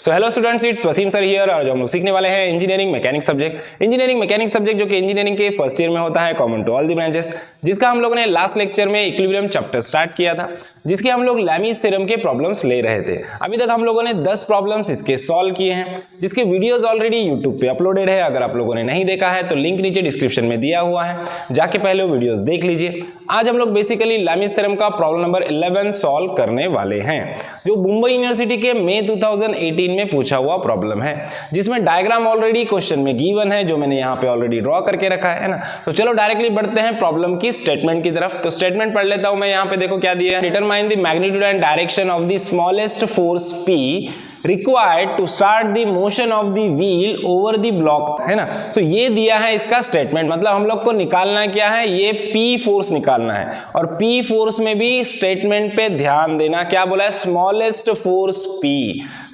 So hello students, it's Wasim sir here और जो हम लोग सीखने वाले हैं engineering mechanics subject. Engineering mechanics subject जो कि इंजीनियरिंग के फर्स्ट ईयर में होता है, common to all the branches, जिसका हम लोगों ने लास्ट लेक्चर में इक्विलिब्रियम चैप्टर स्टार्ट किया था, जिसके हम लोग लैमीज थ्योरम के प्रॉब्लम्स ले रहे थे। अभी तक हम लोगों ने 10 प्रॉब्लम्स इसके सॉल्व किए हैं, जिसके वीडियोस ऑलरेडी यूट्यूब पे अपलोडेड है। अगर आप लोगों ने नहीं देखा है तो लिंक नीचे डिस्क्रिप्शन में दिया हुआ है, जाके पहले वो वीडियोस देख लीजिए। आज हम लोग बेसिकली लैमीज थ्योरम का प्रॉब्लम नंबर 11 सॉल्व करने वाले हैं, जो मुंबई यूनिवर्सिटी के मई 2018 में पूछा हुआ प्रॉब्लम है, जिसमें डायग्राम ऑलरेडी क्वेश्चन में गिवन है, जो मैंने यहाँ पे ऑलरेडी ड्रॉ करके रखा है ना। तो चलो डायरेक्टली बढ़ते हैं प्रॉब्लम की स्टेटमेंट की तरफ। तो स्टेटमेंट पढ़ लेता हूं मैं। यहाँ पे देखो क्या दिया है, determine the magnitude and direction of the smallest force P required to start the motion of the wheel over the block, है ना। तो ये दिया है इसका स्टेटमेंट, मतलब हम लोग को निकालना क्या है, ये P फोर्स निकालना है। और P फोर्स में भी स्टेटमेंट पे ध्यान देना, क्या बोला है, स्मॉलेस्ट फोर्स P,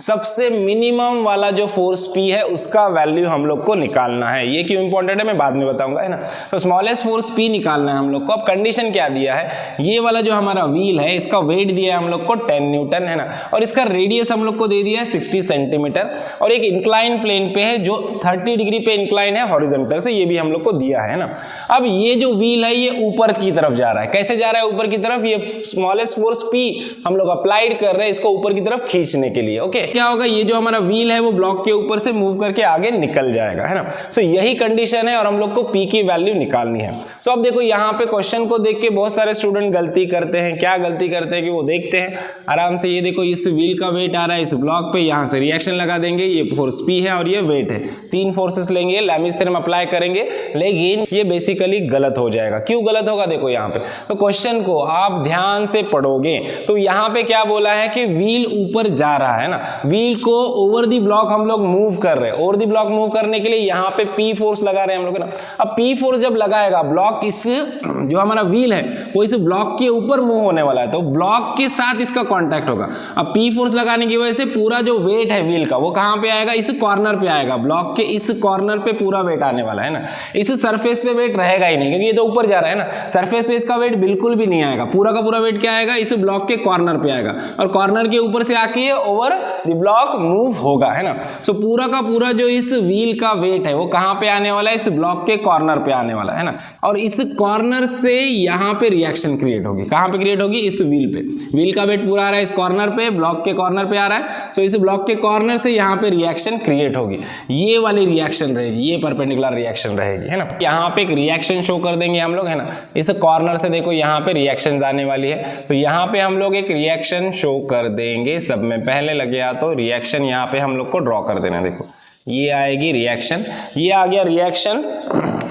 सबसे मिनिमम वाला जो फोर्स P है उसका वैल्यू हम लोग को निकालना है। ये क्यों इंपॉर्टेंट है मैं बाद में बताऊंगा, है ना। तो स्मॉलेस्ट फोर्स P निकालना है हम लोग को। अब कंडीशन क्या दिया है, ये वाला जो हमारा व्हील है इसका वेट दिया है हम लोग को 10 न्यूटन, है ना। और इसका रेडियस हम लोग को दे दिया 60 सेंटीमीटर, और एक इंक्लाइन प्लेन पे है जो 30 डिग्री पे इंक्लाइन है हॉरिजॉन्टल से, ये भी हम लोग को दिया है ना। अब ये जो व्हील है ये ऊपर की तरफ जा रहा है। कैसे जा रहा है ऊपर की तरफ, ये स्मॉलेस्ट फोर्स P हम लोग अप्लाइड कर रहे हैं इसको ऊपर की तरफ खींचने के लिए। ओके, क्या होगा, ये जो हमारा व्हील है वो ब्लॉक के ऊपर से मूव करके आगे निकल जाएगा, है ना। सो यही कंडीशन है और हम लोग को P की वैल्यू निकालनी है। सो अब देखो यहाँ पे क्वेश्चन को देख के बहुत सारे स्टूडेंट गलती करते हैं। क्या गलती करते हैं कि वो देखते हैं आराम से, ये देखो इस व्हील का वेट आ रहा है इस ब्लॉक पे, यहाँ से रिएक्शन लगा देंगे, ये फोर्स P है और ये वेट है, 3 फोर्सेस लेंगे, लैमीज थ्योरम अप्लाई करेंगे, लेकिन ये बेसिकली गलत हो जाएगा। क्यों गलत होगा, देखो यहाँ पे तो क्वेश्चन को आप ध्यान से पढ़ोगे तो यहाँ पे क्या बोला है कि व्हील ऊपर जा रहा है ना, व्हील को ओवर द ब्लॉक हम लोग मूव कर रहे हैं। ओवर द ब्लॉक मूव करने के लिए यहाँ पे P फोर्स लगा रहे हैं हम लोग ना। अब P फोर्स जब लगाएगा, ब्लॉक इस जो हमारा व्हील है वो इस ब्लॉक के ऊपर मूव होने वाला है, तो ब्लॉक के साथ इसका कॉन्टैक्ट होगा। अब P फोर्स लगाने की वजह से पूरा जो वेट है व्हील का वो कहां पे आएगा, इस कॉर्नर पे आएगा, ब्लॉक के इस कॉर्नर पे पूरा वेट आने वाला है ना। इस सरफेस पे वेट रहेगा ही नहीं, क्योंकि ये तो ऊपर जा रहा है ना। सरफेस पे इसका वेट बिल्कुल भी नहीं आएगा, पूरा का पूरा वेट क्या आएगा, इस ब्लॉक के कॉर्नर पे आएगा, और कॉर्नर के ऊपर से आके ये ओवर द ब्लॉक मूव होगा, है ना। सो पूरा का पूरा जो इस व्हील का वेट है वो कहां पे आने वाला है, इस ब्लॉक के कॉर्नर पे आने वाला है ना। और इस कॉर्नर से यहां पे रिएक्शन क्रिएट होगी। कहां पे क्रिएट होगी, इस व्हील पे। व्हील का वेट पूरा आ रहा है इस कॉर्नर पे, ब्लॉक के कॉर्नर पे आ रहा है। सो इस ब्लॉक के कॉर्नर से यहाँ पे रिएक्शन क्रिएट होगी, ये वाली रिएक्शन रहेगी, ये परपेंडिकुलर रिएक्शन रहेगी, है ना। यहाँ पे एक रिएक्शन शो कर देंगे हम लोग, है ना। इस कॉर्नर से देखो यहाँ पे रिएक्शन आने वाली है, तो यहाँ पे हम लोग एक रिएक्शन शो कर देंगे। सब में पहले लग गया तो रिएक्शन यहाँ पे हम लोग को ड्रॉ कर देना। देखो ये आएगी रिएक्शन, ये आ गया रिएक्शन,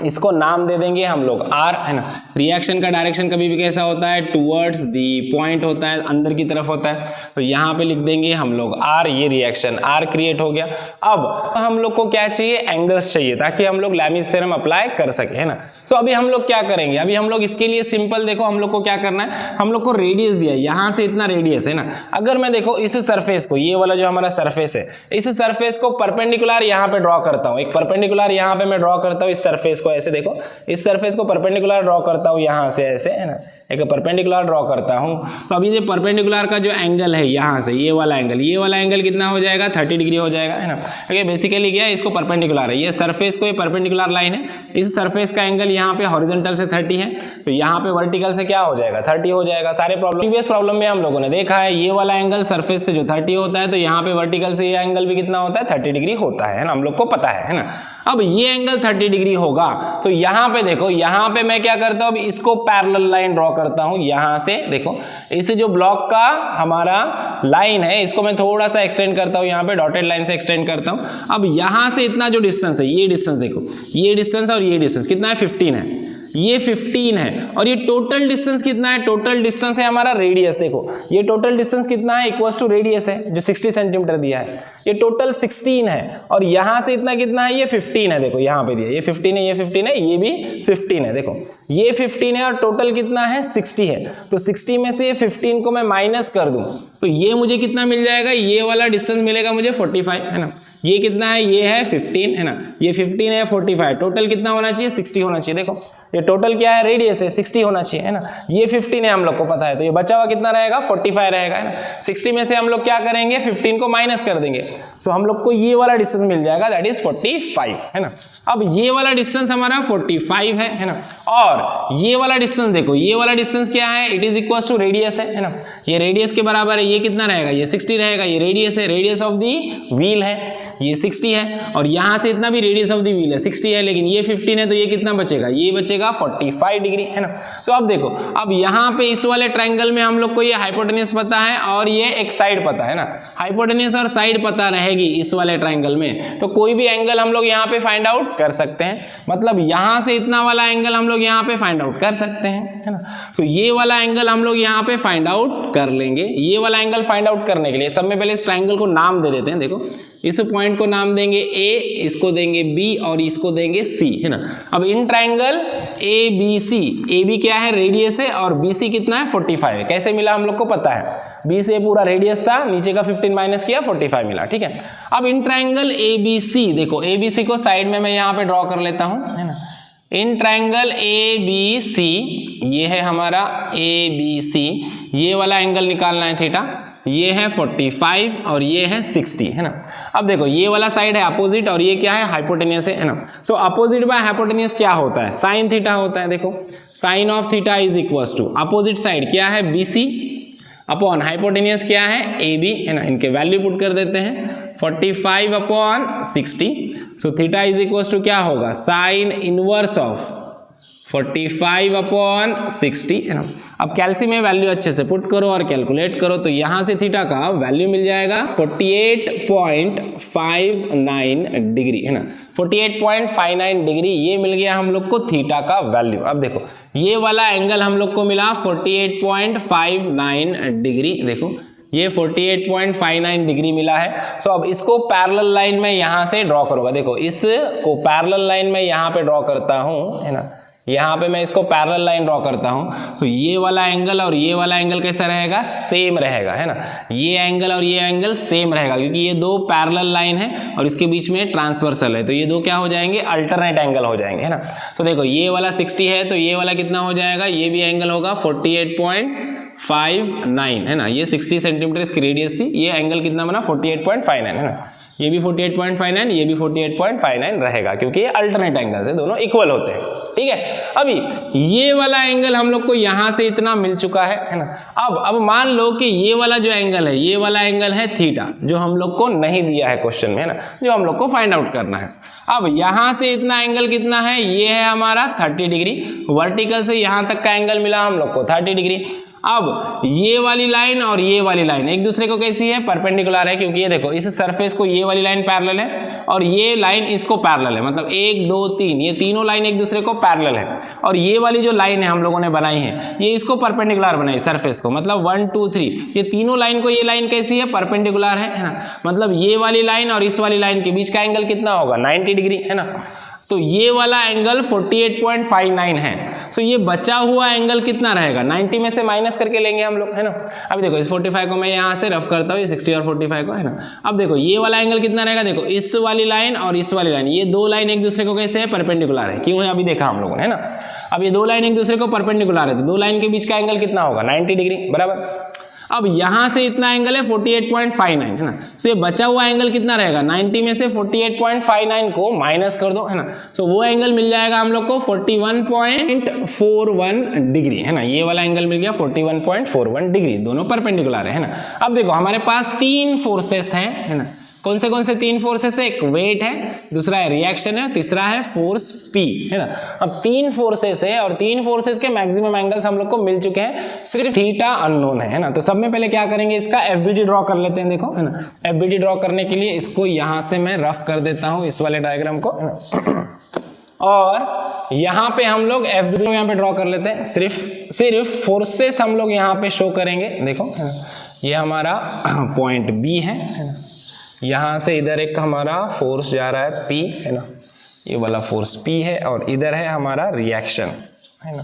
इसको नाम दे देंगे हम लोग R, है ना। रिएक्शन का डायरेक्शन कभी भी कैसा होता है, टुवर्ड्स दी पॉइंट होता है, अंदर की तरफ होता है, तो यहाँ पे लिख देंगे हम लोग R। ये रिएक्शन R क्रिएट हो गया। अब हम लोग को क्या चाहिए, एंगल्स चाहिए, ताकि हम लोग लैमीज थ्योरम अप्लाई कर सके, है ना। तो अभी हम लोग क्या करेंगे, अभी हम लोग इसके लिए सिंपल, देखो हम लोग को क्या करना है, हम लोग को रेडियस दिया है, यहाँ से इतना रेडियस है ना। अगर मैं देखो इस सरफेस को, ये वाला जो हमारा सरफेस है, इस सरफेस को परपेंडिकुलर यहाँ पे ड्रॉ करता हूँ, एक परपेंडिकुलर यहाँ पे मैं ड्रॉ करता हूँ इस सरफेस को, ऐसे देखो इस सरफेस को परपेंडिकुलर ड्रॉ करता हूँ यहाँ से, ऐसे, है ना, एक परपेंडिकुलर ड्रॉ करता हूँ। तो अभी ये परपेंडिकुलर का जो एंगल है यहाँ से, ये वाला एंगल कितना हो जाएगा, 30 डिग्री हो जाएगा, है ना। ओके, बेसिकली क्या है, इसको परपेंडिकुलर है, ये सरफेस को, ये परपेंडिकुलर लाइन है, इस सरफेस का एंगल यहाँ पे हॉरिजॉन्टल से 30 है, तो यहाँ पे वर्टिकल से क्या हो जाएगा, 30 हो जाएगा। सारे प्रॉब्लम, प्रीवियस प्रॉब्लम में हम लोगों ने देखा है, ये वाला एंगल सरफेस से जो 30 होता है, तो यहाँ पे वर्टिकल से ये एंगल भी कितना होता है, 30 डिग्री होता है ना, हम लोग को पता है ना। अब ये एंगल 30 डिग्री होगा, तो यहाँ पे देखो, यहाँ पे मैं क्या करता हूँ, इसको पैरेलल लाइन ड्रॉ करता हूँ यहाँ से। देखो इस जो ब्लॉक का हमारा लाइन है इसको मैं थोड़ा सा एक्सटेंड करता हूँ, यहाँ पे डॉटेड लाइन से एक्सटेंड करता हूँ। अब यहाँ से इतना जो डिस्टेंस है, ये डिस्टेंस देखो, ये डिस्टेंस और ये डिस्टेंस कितना है, 15 है, ये 15 है, और ये टोटल डिस्टेंस कितना है, टोटल डिस्टेंस है हमारा रेडियस। देखो ये टोटल डिस्टेंस कितना है, इक्वल्स टू रेडियस है जो 60 सेंटीमीटर दिया है, ये टोटल 16 है, और यहाँ से इतना कितना है, ये 15 है। देखो यहाँ पे दिया ये 15 है, ये 15 है, ये भी 15 है। देखो ये 15 है और टोटल कितना है, 60 है। तो 60 में से ये 15 को मैं माइनस कर दूं तो ये मुझे कितना मिल जाएगा, ये वाला डिस्टेंस मिलेगा मुझे 45, है ना। ये कितना है, ये है 15, है ना, ये 15 है, 45, टोटल कितना होना चाहिए, 60 होना चाहिए। देखो ये टोटल क्या है, रेडियस है, 60 होना चाहिए, है ना। ये 15 है हम लोग को पता है, तो ये बचा हुआ कितना रहेगा, 45 रहेगा, है ना। 60 में से हम लोग क्या करेंगे, 15 को माइनस कर देंगे, सो हम लोग को ये वाला डिस्टेंस मिल जाएगा, दैट इज 45, है ना। अब ये वाला डिस्टेंस हमारा 45 है ना। और ये वाला डिस्टेंस देखो, ये वाला डिस्टेंस क्या है, it is equal to radius है ना। ये रेडियस के बराबर है, ये कितना रहेगा, ये 60 रहेगा, ये रेडियस है, रेडियस ऑफ दी व्हील है, ये 60 है, और यहां से इतना भी रेडियस ऑफ द व्हील है 60 है, लेकिन ये 15 है, तो ये कितना बचेगा, ये बचेगा 45 डिग्री, है ना। सो अब देखो, अब यहाँ पे इस वाले ट्रायंगल में हम लोग को ये हाइपोटेन्यूज पता है और ये एक साइड पता है ना। हाइपोटेन्यूज और साइड पता रहेगी इस वाले ट्रायंगल में, तो कोई भी एंगल हम लोग यहाँ पे फाइंड आउट कर सकते हैं, मतलब यहाँ से इतना वाला एंगल हम लोग यहाँ पे फाइंड आउट कर सकते हैं, है ना। तो ये वाला एंगल हम लोग यहाँ पे फाइंड आउट कर लेंगे। ये वाला एंगल फाइंड आउट करने के लिए सब में पहले इस ट्रायंगल को नाम दे देते हैं। देखो, इस पॉइंट को नाम देंगे ए, इसको देंगे बी और इसको देंगे सी, है ना। अब in triangle A B C, A B क्या है, रेडियस है, और बी सी कितना है, 45 है। कैसे मिला हम लोग को पता है, बी से पूरा रेडियस था, नीचे का 15 माइनस किया, 45 मिला, ठीक है। अब इन ट्रायंगल ए बी सी, देखो ए बी सी को साइड में मैं यहाँ पे ड्रॉ कर लेता हूँ, है ना। इन ट्रायंगल ए बी सी, ये है हमारा ए बी सी, ये वाला एंगल निकालना है थीटा, ये है 45 और ये है 60, है ना। अब देखो, ये वाला साइड है अपोजिट और ये क्या है, हाइपोटेनियस है ना। सो अपोजिट बाय हाइपोटेनियस क्या होता है, साइन थीटा होता है। देखो, sine of theta is equals to opposite side क्या है, BC अपॉन हाइपोटेनियस क्या है, AB, है ना। इनके वैल्यू पुट कर देते हैं, 45 upon 60, so theta is equals to क्या होगा, साइन इनवर्स ऑफ 45 अपॉन 60, है ना। अब कैल्सी में वैल्यू अच्छे से पुट करो और कैलकुलेट करो, तो यहां से थीटा का वैल्यू मिल जाएगा 48.59 डिग्री, है ना। 48.59 डिग्री ये मिल गया हम लोग को थीटा का वैल्यू। अब देखो, ये वाला एंगल हम लोग को मिला 48.59 डिग्री, देखो ये 48.59 डिग्री मिला है। सो अब इसको पैरेलल लाइन में यहां से ड्रॉ करूंगा। देखो, इसको पैरेलल लाइन में यहां पे ड्रॉ करता हूं, है ना। यहाँ पे मैं इसको पैरेलल लाइन ड्रॉ करता हूँ, तो ये वाला एंगल और ये वाला एंगल कैसा रहेगा, सेम रहेगा, है ना। ये एंगल और ये एंगल सेम रहेगा, क्योंकि ये दो पैरेलल लाइन है और इसके बीच में ट्रांसवर्सल है, तो ये दो क्या हो जाएंगे, अल्टरनेट एंगल हो जाएंगे, है ना। तो देखो, ये वाला 60 है, तो ये वाला कितना हो जाएगा, ये भी एंगल होगा 48.59, है ना। ये 60 सेंटीमीटर इसकी रेडियस थी, ये एंगल कितना बना, 48.59, है ना। ये भी 48.59, ये भी 48.59 रहेगा, क्योंकि ये अल्टरनेट एंगल है, दोनों इक्वल होते हैं, ठीक है। अभी ये वाला एंगल हम लोग को यहां से इतना मिल चुका है ना। अब मान लो कि ये वाला जो एंगल है, ये वाला एंगल है थीटा, जो हम लोग को नहीं दिया है क्वेश्चन में, है ना, जो हम लोग को फाइंड आउट करना है। अब यहां से इतना एंगल कितना है, ये है हमारा 30 डिग्री, वर्टिकल से यहां तक का एंगल मिला हम लोग को 30 डिग्री। अब ये वाली लाइन और ये वाली लाइन एक दूसरे को कैसी है, परपेंडिकुलर है, क्योंकि ये देखो, इस सरफेस को ये वाली लाइन पैरेलल है और ये लाइन इसको पैरेलल है, मतलब 1 2 3, ये तीनों लाइन एक दूसरे को पैरेलल है। और ये वाली जो लाइन है हम लोगों ने बनाई है, ये इसको परपेंडिकुलर बनाई सरफेस को, मतलब 1 2 3, ये तीनों लाइन को, ये लाइन कैसी है, परपेंडिकुलर है ना। मतलब ये वाली लाइन और इस वाली लाइन के बीच का एंगल कितना होगा, 90 डिग्री, है ना। तो ये वाला एंगल 48.59 है। सो ये बचा हुआ एंगल कितना रहेगा, 90 में से माइनस करके लेंगे हम लोग, है ना। अभी देखो, इस 45 को मैं यहाँ से रफ करता हूँ, 60 और 45 को, है ना। अब देखो, ये वाला एंगल कितना रहेगा, देखो इस वाली लाइन और इस वाली लाइन, ये दो लाइन एक दूसरे को कैसे है, परपेंडिकुलर है, क्यों है अभी देखा हम लोगों ने, है ना। अब ये दो लाइन एक दूसरे को परपेंडिकुलर है, तो दो लाइन के बीच का एंगल कितना होगा, 90 डिग्री, बराबर। अब यहां से इतना एंगल है 48.59, है ना। सो ये बचा हुआ एंगल कितना रहेगा, 90 में से 48.59 को माइनस कर दो, है ना। सो वो एंगल मिल जाएगा हम लोग को 41.41 डिग्री, है ना। ये वाला एंगल मिल गया 41.41 डिग्री, दोनों परपेंडिकुलर है ना। अब देखो, हमारे पास तीन फोर्सेस हैं, है ना। कौन से तीन फोर्सेस है, एक वेट है, दूसरा है रिएक्शन है, तीसरा है फोर्स P, है ना। अब तीन फोर्सेस है और तीन फोर्सेस के मैक्सिमम एंगल्स हम लोग को मिल चुके हैं, सिर्फ थीटा अननोन है ना। तो सब में पहले क्या करेंगे, इसका FBT ड्रॉ कर लेते हैं, देखो, है ना। FBT ड्रॉ करने के लिए इसको यहां से मैं रफ कर देता हूं, इस वाले डायग्राम को, और यहाँ पे हम लोग FBT यहाँ पे ड्रॉ कर लेते हैं, सिर्फ फोर्सेस हम लोग यहाँ पे शो करेंगे। देखो, ये हमारा पॉइंट B है ना। यहाँ से इधर एक हमारा फोर्स जा रहा है P, है ना, ये वाला फोर्स P है, और इधर है हमारा रिएक्शन, है ना।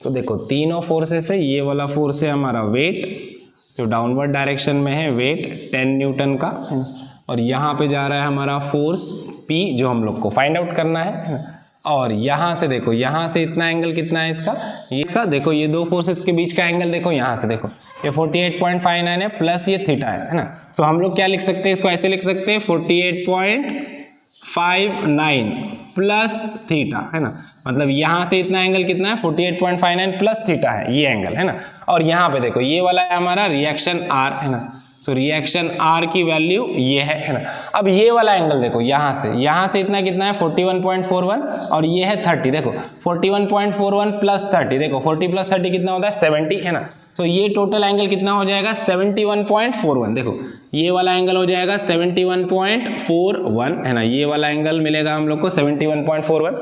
तो देखो, तीनों फोर्सेस है, ये वाला फोर्स है हमारा वेट, जो डाउनवर्ड डायरेक्शन में है, वेट 10 न्यूटन का, है ना। और यहाँ पे जा रहा है हमारा फोर्स P, जो हम लोग को फाइंड आउट करना है ना। और यहाँ से देखो, यहाँ से इतना एंगल कितना है इसका, ये इसका देखो, ये दो फोर्सेस के बीच का एंगल देखो, यहाँ से देखो ये 48.59 है प्लस ये थीटा है ना। सो हम लोग क्या लिख सकते हैं, इसको ऐसे लिख सकते हैं 48.59 प्लस थीटा है ना, मतलब यहाँ से इतना एंगल कितना है 48.59 प्लस थीटा है, ये एंगल है ना। और यहाँ पे देखो ये वाला है हमारा रिएक्शन आर है ना, सो रिएक्शन आर की वैल्यू ये है ना। अब ये वाला एंगल देखो, यहाँ से इतना कितना है 41.41 और ये है 30, देखो 41.41 प्लस 30, देखो 40 प्लस 30 कितना होता है 70 है ना। तो ये टोटल एंगल कितना हो जाएगा 71.41, देखो ये वाला एंगल हो जाएगा 71.41 है ना, ये वाला एंगल मिलेगा हम लोग को 71.41।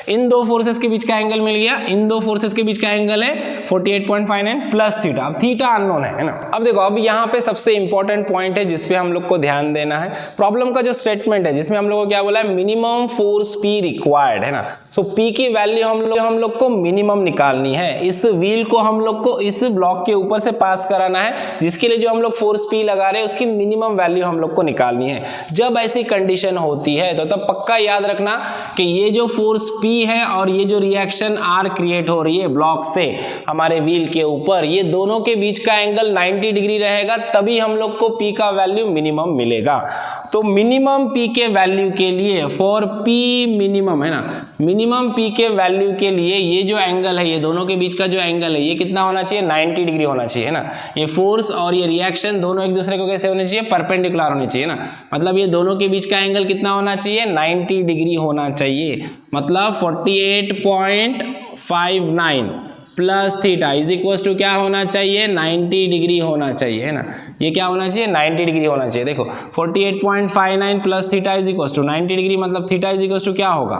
इन दो फोर्सेस के बीच का एंगल मिल गया, इन दो फोर्सेस के बीच का एंगल है 48.59 प्लस थीटा। अब थीटा अननोन है ना। अब देखो, अब यहाँ पे सबसे इंपॉर्टेंट पॉइंट है जिसपे हम लोग को ध्यान देना है, प्रॉब्लम का जो स्टेटमेंट है जिसमें हम लोग को क्या बोला है, मिनिमम फोर्स P रिक्वायर्ड है ना। सो P की वैल्यू हम लोग को मिनिमम निकालनी है, इस व्हील को हम लोग को इस ब्लॉक के ऊपर से पास कराना है, जिसके लिए जो हम लोग फोर्स P लगा रहे हैं उसकी मिनिमम वैल्यू हम लोग को निकालनी है। जब ऐसी कंडीशन होती है तो तब पक्का याद रखना कि ये जो फोर्स P है और ये जो रिएक्शन R क्रिएट हो रही है ब्लॉक से हमारे व्हील के ऊपर, ये दोनों के बीच का एंगल 90 डिग्री रहेगा, तभी हम लोग को P का वैल्यू मिनिमम मिलेगा। तो मिनिमम P के वैल्यू के लिए, फॉर P मिनिमम है ना, मिनिमम P के वैल्यू के लिए ये जो एंगल है, ये दोनों के बीच का जो एंगल है ये कितना होना चाहिए 90 डिग्री होना चाहिए है ना। ये फोर्स और ये रिएक्शन दोनों एक दूसरे को कैसे होने चाहिए, परपेंडिकुलर होनी चाहिए ना, मतलब ये दोनों के बीच का एंगल कितना होना चाहिए 90 डिग्री होना चाहिए, मतलब 48.59 plus theta is equal to क्या होना चाहिए 90 डिग्री होना चाहिए है ना। ये क्या होना चाहिए 90 डिग्री होना चाहिए। देखो 48.59 plus theta is equal to 90 degree, मतलब थीटा इज इक्वल टू क्या होगा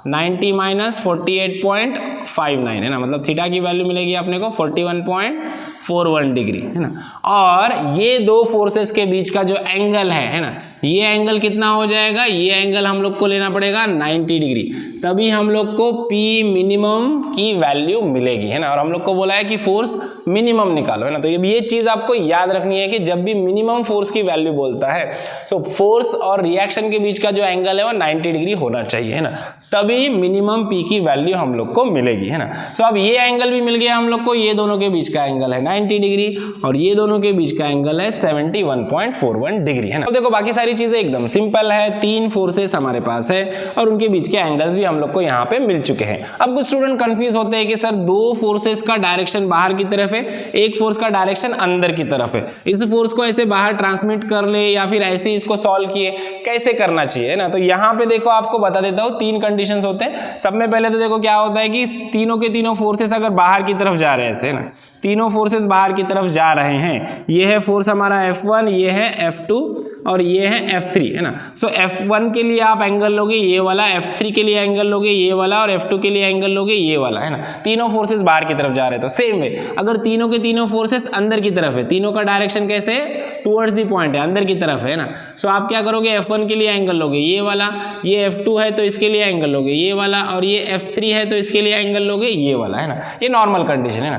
90 माइनस 48.59 है ना, मतलब थीटा की वैल्यू मिलेगी अपने को 41.41 डिग्री है ना। और ये दो फोर्सेस के बीच का जो एंगल है ना, ये एंगल कितना हो जाएगा, ये एंगल हम लोग को लेना पड़ेगा 90 डिग्री, तभी हम लोग को P मिनिमम की वैल्यू मिलेगी है ना। और हम लोग को बोला है कि फोर्स मिनिमम निकालो है ना, तो ये चीज आपको याद रखनी है कि जब भी मिनिमम फोर्स की वैल्यू बोलता है, सो फोर्स और रिएक्शन के बीच का जो एंगल है वो 90 डिग्री होना चाहिए है ना, तभी मिनिमम P की वैल्यू हम लोग को मिलेगी है ना। सो अब ये एंगल भी मिल गया हम लोग को, ये दोनों के बीच का एंगल है 90 डिग्री और ये दोनों के बीच का एंगल है 71.41 डिग्री है ना। अब देखो बाकी सारी चीजें एकदम सिंपल है, तीन फोर्सेस हमारे पास है और उनके बीच के एंगल्स भी हम लोग को यहाँ पे मिल चुके हैं। अब कुछ स्टूडेंट कंफ्यूज होते हैं कि सर दो फोर्सेस का डायरेक्शन बाहर की तरफ है, एक फोर्स का डायरेक्शन अंदर की तरफ है, इस फोर्स को ऐसे बाहर ट्रांसमिट कर ले या फिर ऐसे इसको सॉल्व किए, कैसे करना चाहिए ना। तो यहाँ पे देखो आपको बता देता हूँ, तीन कंडीशंस होते हैं। सब में पहले तो देखो क्या होता है कि तीनों के तीनों फोर्सेस अगर बाहर की तरफ जा रहे हैं ऐसे ना, तीनों फोर्सेस बाहर की तरफ जा रहे हैं, ये है फोर्स हमारा F1, ये है F2 और ये है F3 है ना। सो F1 के लिए आप एंगल लोगे ये वाला, F3 के लिए एंगल लोगे ये वाला और F2 के लिए एंगल लोगे ये वाला है ना। तीनों फोर्सेस बाहर की तरफ जा रहे हैं, तो सेम वे अगर तीनों के तीनों फोर्सेस अंदर की तरफ है, तीनों का डायरेक्शन कैसे है टुवर्ड्स द पॉइंट है, अंदर की तरफ है ना। सो आप क्या करोगे F1 के लिए एंगल लोगे ये वाला, ये F2 है तो इसके लिए एंगल लोगे ये वाला और ये F3 है तो इसके लिए एंगल लोगे ये वाला है ना। ये नॉर्मल कंडीशन है ना।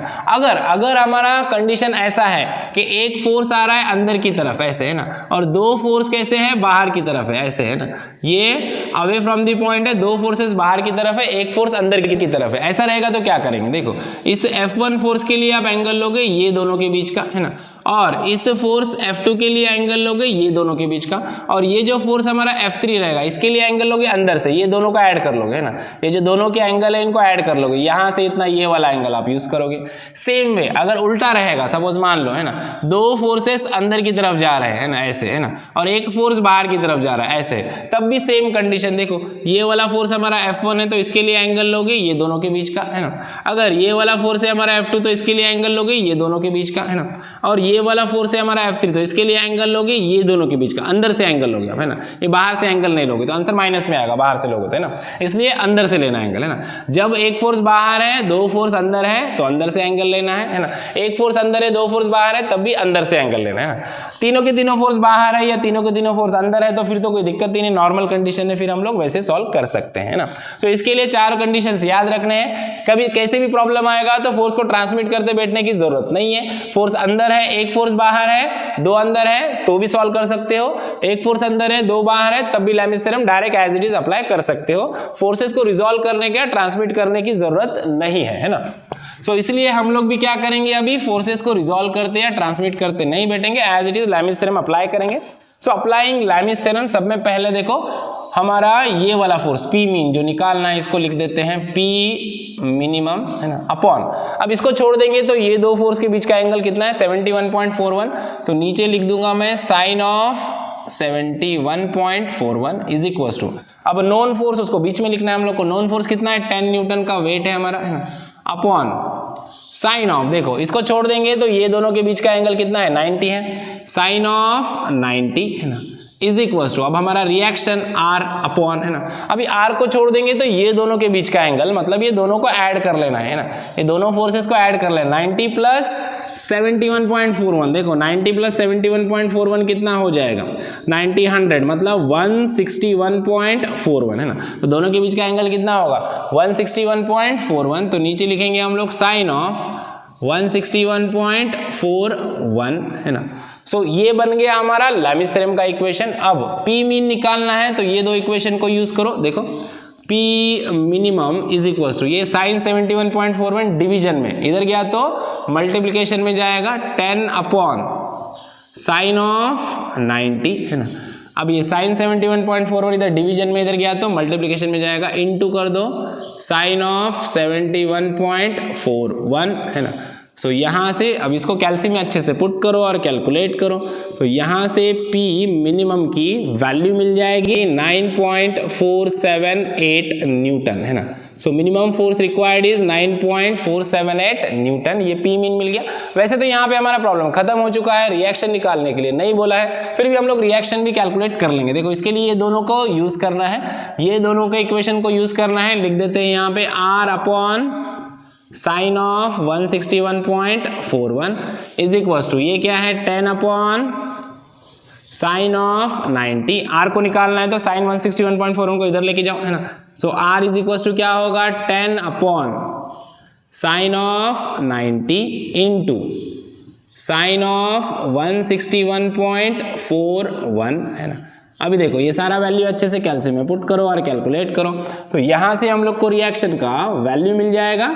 अगर हमारा कंडीशन ऐसा है कि एक फोर्स आ रहा है अंदर की तरफ ऐसे है ना, और दो फोर्स कैसे है बाहर की तरफ है ऐसे है ना, ये अवे फ्रॉम द पॉइंट है, दो फोर्सेस बाहर की तरफ है, एक फोर्स अंदर की तरफ है, ऐसा रहेगा तो क्या करेंगे, देखो इस F1 फोर्स के लिए आप एंगल लोगे ये दोनों के बीच का है ना, और इस फोर्स F2 के लिए एंगल लोगे ये दोनों के बीच का, और ये जो फोर्स हमारा F3 रहेगा इसके लिए एंगल लोगे अंदर से, ये दोनों का ऐड कर लोगे है ना। ये जो दोनों के एंगल है इनको ऐड कर लोगे, यहां से इतना ये वाला एंगल आप यूज करोगे। सेम वे अगर उल्टा रहेगा, सपोज मान लो है ना, दो फोर्सेस अंदर की तरफ जा रहे हैं ना ऐसे है ना, और एक फोर्स बाहर की तरफ जा रहा है ऐसे, तब भी सेम कंडीशन देखो, ये वाला फोर्स हमारा F1 है तो इसके लिए एंगल लोगे ये दोनों के बीच का है ना। अगर ये वाला फोर्स है हमारा F2 तो इसके लिए एंगल लोगे ये दोनों के बीच का है ना, और ये वाला फोर्स है हमारा F3 तो इसके लिए एंगल लोगे ये दोनों के बीच का, अंदर से एंगल लोगे है ना, ये बाहर से एंगल नहीं लोगे तो आंसर माइनस में आएगा, बाहर से लोगे है ना, इसलिए अंदर से लेना एंगल है ना। जब एक फोर्स बाहर है दो फोर्स अंदर है तो अंदर से एंगल लेना है ना, एक फोर्स अंदर है दो फोर्स बाहर है तब भी अंदर से एंगल लेना है ना। तीनों के तीनों फोर्स बाहर है या तीनों के तीनों फोर्स अंदर है तो फिर तो कोई दिक्कत ही नहीं, नॉर्मल कंडीशन है, फिर हम लोग वैसे सॉल्व कर सकते हैं ना। तो इसके लिए 4 कंडीशंस याद रखने हैं। कभी कैसे भी प्रॉब्लम आएगा तो फोर्स को ट्रांसमिट करते बैठने की जरूरत नहीं है। फोर्स अंदर है, एक फोर्स बाहर है, 2 अंदर है तो भी सॉल्व कर सकते हो, एक फोर्स अंदर है 2 बाहर है तब भी Lami's theorem direct as it is apply कर सकते हो। फोर्सेस को रिजॉल्व करने के, ट्रांसमिट करने की जरूरत नहीं है ना। सो इसलिए हम लोग भी क्या करेंगे, अभी फोर्सेस को रिजॉल्व करते या ट्रांसमिट करते नहीं बैठेंगे, as it is Lami's theorem apply करेंगे। सो अप्लाइंग लैमिस थ्योरम, सब में पहले देखो हमारा ये वाला फोर्स पी मीन जो निकालना है इसको लिख देते हैं पी मिनिमम, है ना, अपॉन, अब इसको छोड़ देंगे तो ये 2 फोर्स के बीच का एंगल कितना है 71.41, तो नीचे लिख दूंगा मैं sine of 71.41 is equal to, अब नॉन फोर्स उसको बीच में लिखना है हम लोग को, नॉन फोर्स कितना है 10 न्यूटन का वेट है हमारा, है ना, अपॉन साइन ऑफ, देखो इसको छोड़ देंगे तो ये दोनों के बीच का एंगल कितना है 90 है, साइन ऑफ 90, है ना, इज इक्वल टू, अब हमारा रिएक्शन R अपॉन, है ना, अभी R को छोड़ देंगे तो ये दोनों के बीच का एंगल, मतलब ये दोनों को ऐड कर लेना है ना, ये दोनों फोर्सेस को ऐड कर लेना, 90 प्लस 71.41, देखो 90 प्लस 71.41 कितना हो जाएगा 90 100 मतलब 161.41, है ना, तो दोनों के बीच का एंगल कितना होगा 161.41, तो नीचे लिखेंगे हम लोग साइन ऑफ 161.41, है ना। सो ये बन गया हमारा लैमिस थ्योरम का इक्वेशन। अब P मीन निकालना है तो ये 2 इक्वेशन को यूज करो, देखो P minimum is equal to, ये साइन 71.41 डिवीजन में, इधर गया तो मल्टीप्लिकेशन में जाएगा 10 अपॉन साइन ऑफ 90, है ना, अब ये साइन 71.41 इधर डिवीजन में, इधर गया तो मल्टीप्लिकेशन में जाएगा, इनटू कर दो साइन ऑफ 71.41, है ना। सो यहाँ से अब इसको कैल्सी में अच्छे से पुट करो और कैलकुलेट करो, तो यहाँ से P मिनिमम की वैल्यू मिल जाएगी 9.478 न्यूटन, है ना। So minimum force required is 9.478 Newton, ये P मीन मिल गया। वैसे तो यहाँ पे हमारा प्रॉब्लम खत्म हो चुका है, रिएक्शन निकालने के लिए नहीं बोला है, फिर भी हम लोग रिएक्शन भी कैलकुलेट कर लेंगे। देखो इसके लिए ये दोनों को यूज करना है, ये दोनों के इक्वेशन को यूज करना है, लिख देते हैं यहाँ पे R upon sine of 161.41 is equal to, ये क्या है 10 अपॉन साइन ऑफ 90, R को निकालना है तो साइन 161.41 को इधर लेके जाओ, है ना। सो R इज इक्वल टू क्या होगा 10 upon sine of 90 into sine of 161.41, है ना। अभी देखो ये सारा वैल्यू अच्छे से कैल्सी में पुट करो और कैलकुलेट करो, तो यहां से हम लोग को रिएक्शन का वैल्यू मिल जाएगा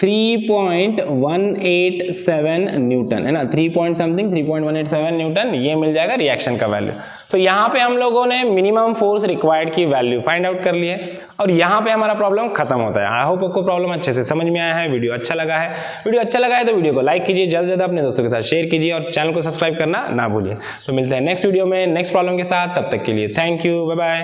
3.187 न्यूटन, है ना, 3.187 न्यूटन, ये मिल जाएगा रिएक्शन का वैल्यू। तो यहाँ पे हम लोगों ने मिनिमम फोर्स रिक्वायर्ड की वैल्यू फाइंड आउट कर ली है और यहाँ पे हमारा प्रॉब्लम खत्म होता है। आई होप आपको प्रॉब्लम अच्छे से समझ में आया है, वीडियो अच्छा लगा है, वीडियो अच्छा लगा है तो वीडियो को लाइक कीजिए, ज्यादा से ज्यादा अपने दोस्तों के साथ शेयर कीजिए और चैनल को सब्सक्राइब करना ना भूलिए। तो मिलते हैं नेक्स्ट वीडियो में नेक्स्ट प्रॉब्लम के साथ, तब तक के लिए थैंक यू, बाय बाय।